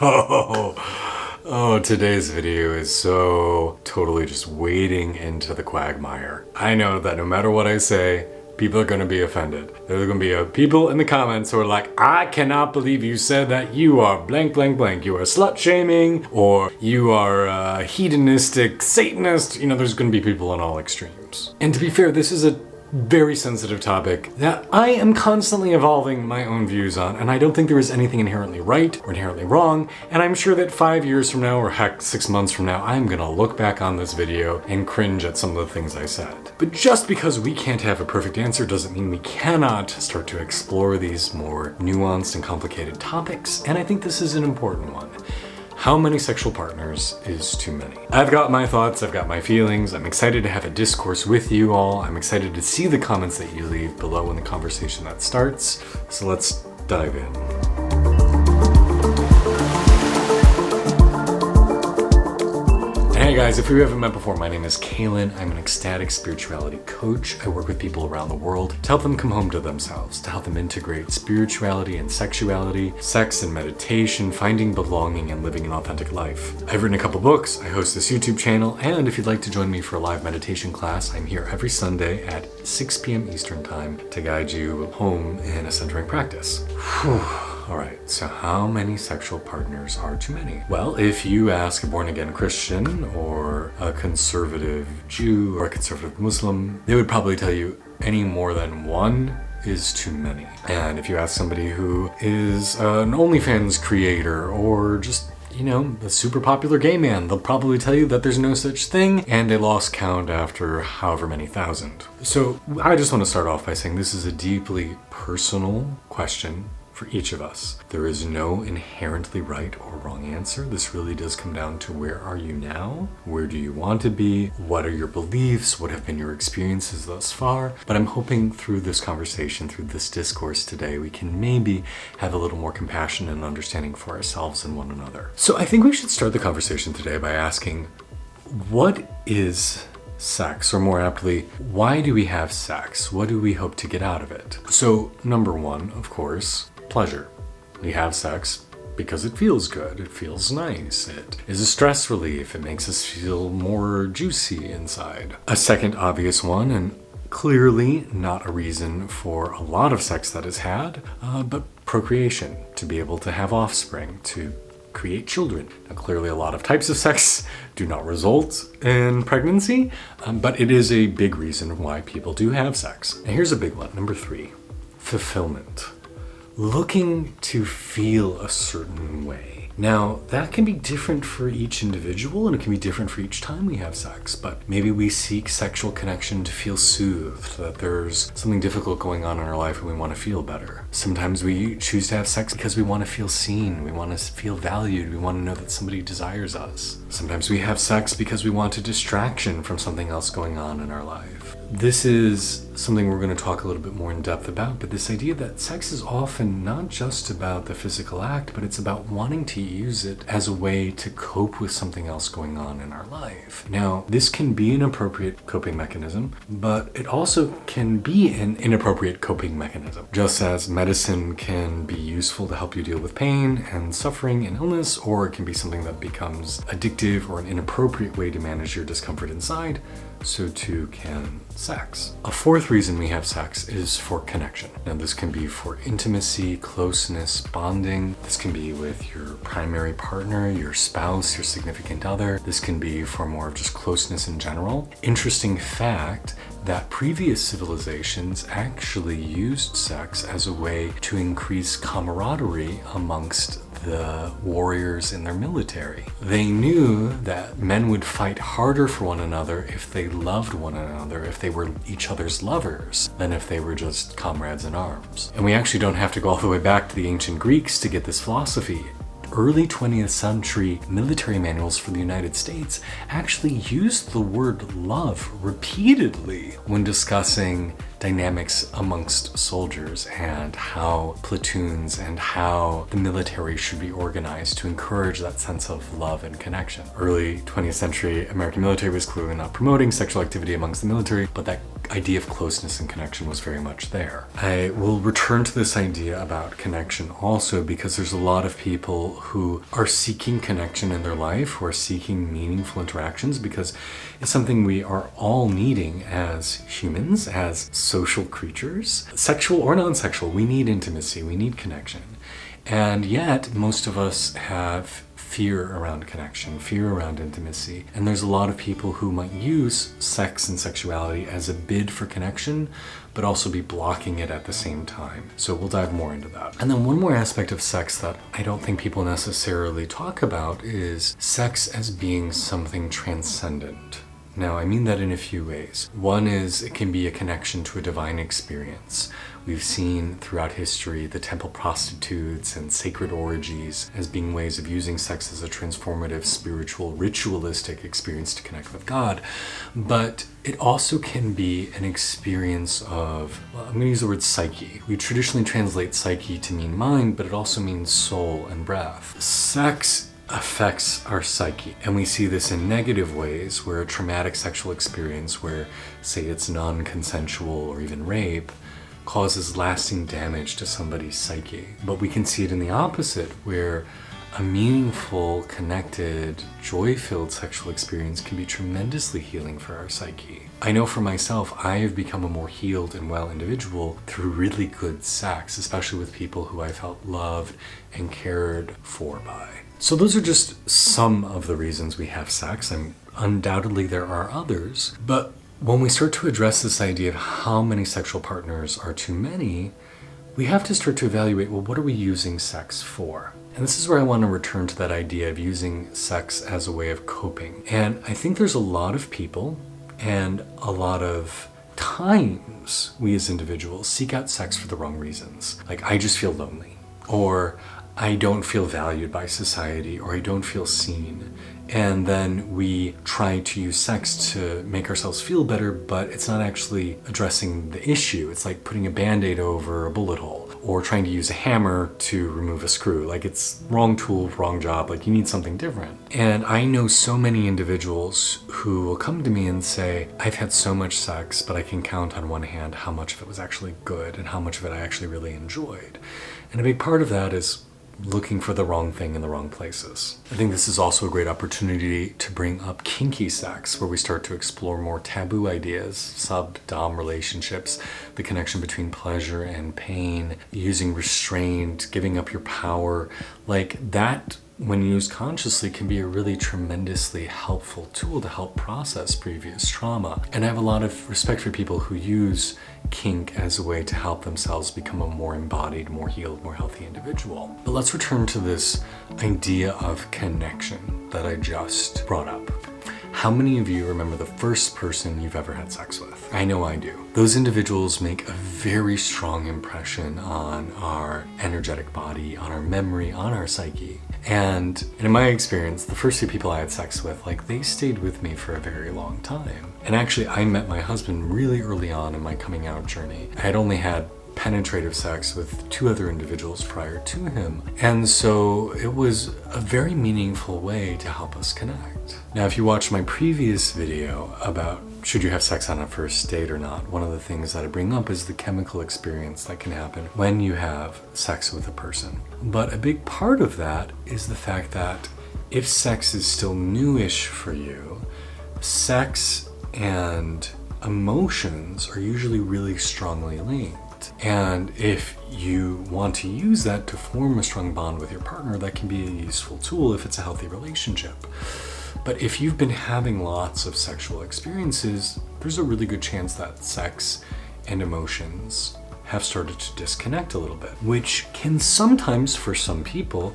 Oh, today's video is so totally just wading into the quagmire. I know that no matter what I say, people are going to be offended. There are going to be people in the comments who are like, I cannot believe you said that. You are blank, blank, blank. You are slut shaming, or you are a hedonistic Satanist. You know, there's going to be people on all extremes. And to be fair, this is a very sensitive topic that I am constantly evolving my own views on, and I don't think there is anything inherently right or inherently wrong, and I'm sure that 5 years from now, or heck, 6 months from now, I'm gonna look back on this video and cringe at some of the things I said. But just because we can't have a perfect answer doesn't mean we cannot start to explore these more nuanced and complicated topics, and I think this is an important one. How many sexual partners is too many? I've got my thoughts, I've got my feelings. I'm excited to have a discourse with you all. I'm excited to see the comments that you leave below in the conversation that starts. So let's dive in. Hey guys, if we haven't met before, my name is Kaelan. I'm an ecstatic spirituality coach. I work with people around the world to help them come home to themselves, to help them integrate spirituality and sexuality, sex and meditation, finding belonging, and living an authentic life. I've written a couple books, I host this YouTube channel, and if you'd like to join me for a live meditation class, I'm here every Sunday at 6 p.m. Eastern Time to guide you home in a centering practice. Whew. Alright, so how many sexual partners are too many? Well, if you ask a born-again Christian or a conservative Jew or a conservative Muslim, they would probably tell you any more than one is too many. And if you ask somebody who is an OnlyFans creator or just a super popular gay man, they'll probably tell you that there's no such thing and they lost count after however many thousand. So I just want to start off by saying this is a deeply personal question for each of us. There is no inherently right or wrong answer. This really does come down to where are you now? Where do you want to be? What are your beliefs? What have been your experiences thus far? But I'm hoping through this conversation, through this discourse today, we can maybe have a little more compassion and understanding for ourselves and one another. So I think we should start the conversation today by asking, what is sex? Or more aptly, why do we have sex? What do we hope to get out of it? So number one, of course, pleasure. We have sex because it feels good, it feels nice, it is a stress relief, it makes us feel more juicy inside. A second obvious one, and clearly not a reason for a lot of sex that is had, but procreation, to be able to have offspring, to create children. Now, clearly a lot of types of sex do not result in pregnancy, but it is a big reason why people do have sex. And here's a big one, number 3, fulfillment. Looking to feel a certain way. Now, that can be different for each individual and it can be different for each time we have sex, but maybe we seek sexual connection to feel soothed, that there's something difficult going on in our life and we want to feel better. Sometimes we choose to have sex because we want to feel seen, we want to feel valued, we want to know that somebody desires us. Sometimes we have sex because we want a distraction from something else going on in our life. This is something we're going to talk a little bit more in depth about, but this idea that sex is often not just about the physical act, but it's about wanting to use it as a way to cope with something else going on in our life. Now, this can be an appropriate coping mechanism, but it also can be an inappropriate coping mechanism. Just as medicine can be useful to help you deal with pain and suffering and illness, or it can be something that becomes addictive or an inappropriate way to manage your discomfort inside, so too can sex. A fourth reason we have sex is for connection. Now this can be for intimacy, closeness, bonding. This can be with your primary partner, your spouse, your significant other. This can be for more of just closeness in general. Interesting fact that previous civilizations actually used sex as a way to increase camaraderie amongst the warriors in their military. They knew that men would fight harder for one another if they loved one another, if they were each other's lovers, than if they were just comrades in arms. And we actually don't have to go all the way back to the ancient Greeks to get this philosophy. Early 20th century military manuals for the United States actually used the word love repeatedly when discussing dynamics amongst soldiers and how platoons and how the military should be organized to encourage that sense of love and connection. Early 20th century American military was clearly not promoting sexual activity amongst the military, but that idea of closeness and connection was very much there. I will return to this idea about connection also because there's a lot of people who are seeking connection in their life, who are seeking meaningful interactions, because it's something we are all needing as humans, as social creatures, sexual or non-sexual. We need intimacy, we need connection. And yet most of us have fear around connection, fear around intimacy. And there's a lot of people who might use sex and sexuality as a bid for connection, but also be blocking it at the same time. So we'll dive more into that. And then one more aspect of sex that I don't think people necessarily talk about is sex as being something transcendent. Now, I mean that in a few ways. One is it can be a connection to a divine experience. We've seen throughout history the temple prostitutes and sacred orgies as being ways of using sex as a transformative, spiritual, ritualistic experience to connect with God. But it also can be an experience of, well, I'm going to use the word psyche. We traditionally translate psyche to mean mind, but it also means soul and breath. Sex affects our psyche, and we see this in negative ways, where a traumatic sexual experience, where say it's non-consensual or even rape, causes lasting damage to somebody's psyche. But we can see it in the opposite, where a meaningful, connected, joy-filled sexual experience can be tremendously healing for our psyche. I know for myself, I have become a more healed and well individual through really good sex, especially with people who I felt loved and cared for by. So those are just some of the reasons we have sex, and undoubtedly there are others. But when we start to address this idea of how many sexual partners are too many, we have to start to evaluate, well, what are we using sex for? And this is where I want to return to that idea of using sex as a way of coping. And I think there's a lot of people and a lot of times we as individuals seek out sex for the wrong reasons. Like, I just feel lonely, or I don't feel valued by society, or I don't feel seen. And then we try to use sex to make ourselves feel better, but it's not actually addressing the issue. It's like putting a Band-Aid over a bullet hole, or trying to use a hammer to remove a screw. Like, it's wrong tool, wrong job. Like, you need something different. And I know so many individuals who will come to me and say, I've had so much sex, but I can count on one hand how much of it was actually good and how much of it I actually really enjoyed. And a big part of that is looking for the wrong thing in the wrong places. I think this is also a great opportunity to bring up kinky sex, where we start to explore more taboo ideas, sub-dom relationships, the connection between pleasure and pain, using restraint, giving up your power. Like, that, when used consciously, can be a really tremendously helpful tool to help process previous trauma. And I have a lot of respect for people who use kink as a way to help themselves become a more embodied, more healed, more healthy individual. But let's return to this idea of connection that I just brought up. How many of you remember the first person you've ever had sex with? I know I do. Those individuals make a very strong impression on our energetic body, on our memory, on our psyche. And in my experience, the first two people I had sex with, like, they stayed with me for a very long time. And actually, I met my husband really early on in my coming out journey. I had only had penetrative sex with two other individuals prior to him. And so it was a very meaningful way to help us connect. Now, if you watched my previous video about should you have sex on a first date or not, one of the things that I bring up is the chemical experience that can happen when you have sex with a person. But a big part of that is the fact that if sex is still newish for you, sex and emotions are usually really strongly linked. And if you want to use that to form a strong bond with your partner, that can be a useful tool if it's a healthy relationship. But if you've been having lots of sexual experiences, there's a really good chance that sex and emotions have started to disconnect a little bit, which can sometimes, for some people,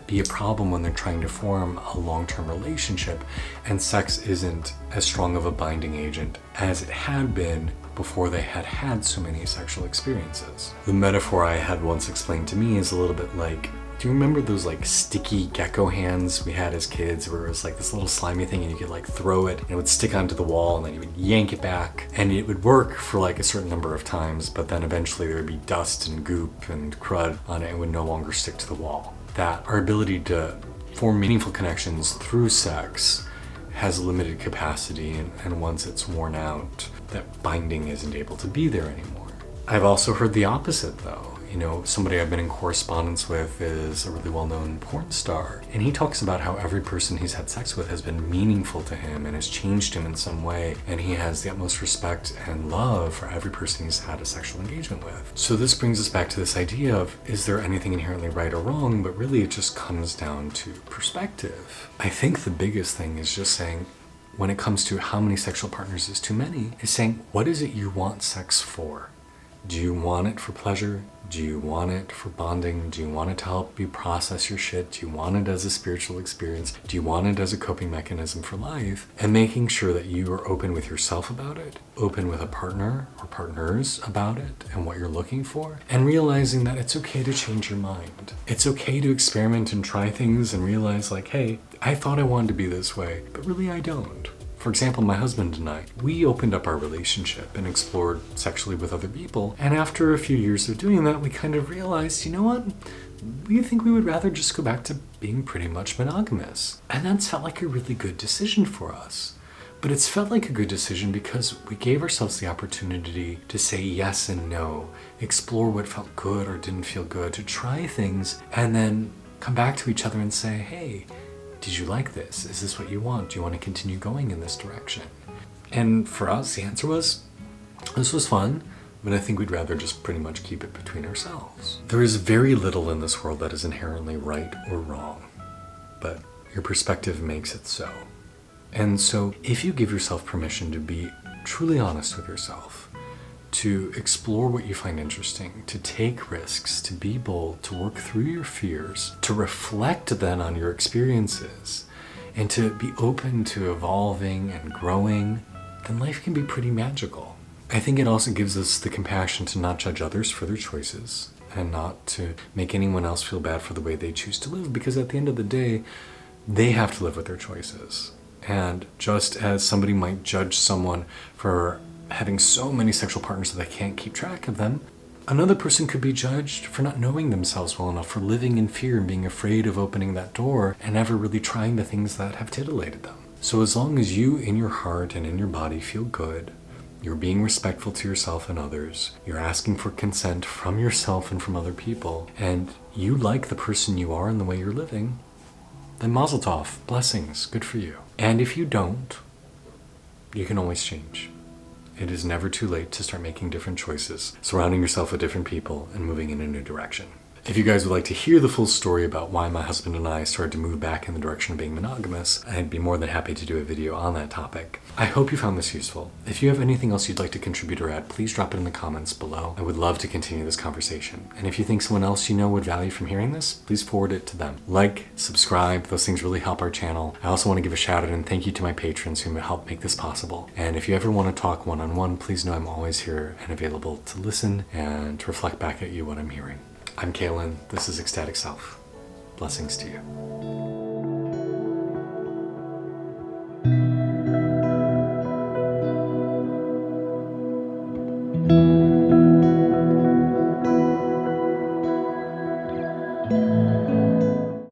be a problem when they're trying to form a long-term relationship and sex isn't as strong of a binding agent as it had been before they had had so many sexual experiences. The metaphor I had once explained to me is a little bit like Do you remember those like sticky gecko hands we had as kids where it was like this little slimy thing and you could like throw it and it would stick onto the wall and then you would yank it back and it would work for like a certain number of times, but then eventually there would be dust and goop and crud on it and would no longer stick to the wall. That our ability to form meaningful connections through sex has limited capacity, and once it's worn out, that binding isn't able to be there anymore. I've also heard the opposite though. You know, somebody I've been in correspondence with is a really well-known porn star, and he talks about how every person he's had sex with has been meaningful to him and has changed him in some way, and he has the utmost respect and love for every person he's had a sexual engagement with. So this brings us back to this idea of, is there anything inherently right or wrong? But really it just comes down to perspective. I think the biggest thing is just saying, when it comes to how many sexual partners is too many, is saying, what is it you want sex for? Do you want it for pleasure? Do you want it for bonding? Do you want it to help you process your shit? Do you want it as a spiritual experience? Do you want it as a coping mechanism for life? And making sure that you are open with yourself about it, open with a partner or partners about it and what you're looking for, and realizing that it's okay to change your mind. It's okay to experiment and try things and realize like, hey, I thought I wanted to be this way, but really I don't. For example, my husband and I, we opened up our relationship and explored sexually with other people. And after a few years of doing that, we kind of realized, you know what? We think we would rather just go back to being pretty much monogamous. And that's felt like a really good decision for us. But it's felt like a good decision because we gave ourselves the opportunity to say yes and no, explore what felt good or didn't feel good, to try things, and then come back to each other and say, hey, did you like this? Is this what you want? Do you want to continue going in this direction? And for us, the answer was, this was fun, but I think we'd rather just pretty much keep it between ourselves. There is very little in this world that is inherently right or wrong, but your perspective makes it so. And so if you give yourself permission to be truly honest with yourself, to explore what you find interesting, to take risks, to be bold, to work through your fears, to reflect then on your experiences, and to be open to evolving and growing, then life can be pretty magical. I think it also gives us the compassion to not judge others for their choices and not to make anyone else feel bad for the way they choose to live, because at the end of the day, they have to live with their choices. And just as somebody might judge someone for having so many sexual partners that they can't keep track of them, another person could be judged for not knowing themselves well enough, for living in fear and being afraid of opening that door and never really trying the things that have titillated them. So as long as you in your heart and in your body feel good, you're being respectful to yourself and others, you're asking for consent from yourself and from other people, and you like the person you are and the way you're living, then mazel tov, blessings, good for you. And if you don't, you can always change. It is never too late to start making different choices, surrounding yourself with different people, and moving in a new direction. If you guys would like to hear the full story about why my husband and I started to move back in the direction of being monogamous, I'd be more than happy to do a video on that topic. I hope you found this useful. If you have anything else you'd like to contribute or add, please drop it in the comments below. I would love to continue this conversation. And if you think someone else you know would value from hearing this, please forward it to them. Like, subscribe, those things really help our channel. I also want to give a shout out and thank you to my patrons who help make this possible. And if you ever want to talk one-on-one, please know I'm always here and available to listen and to reflect back at you what I'm hearing. I'm Kaelan. This is Ecstatic Self. Blessings to you.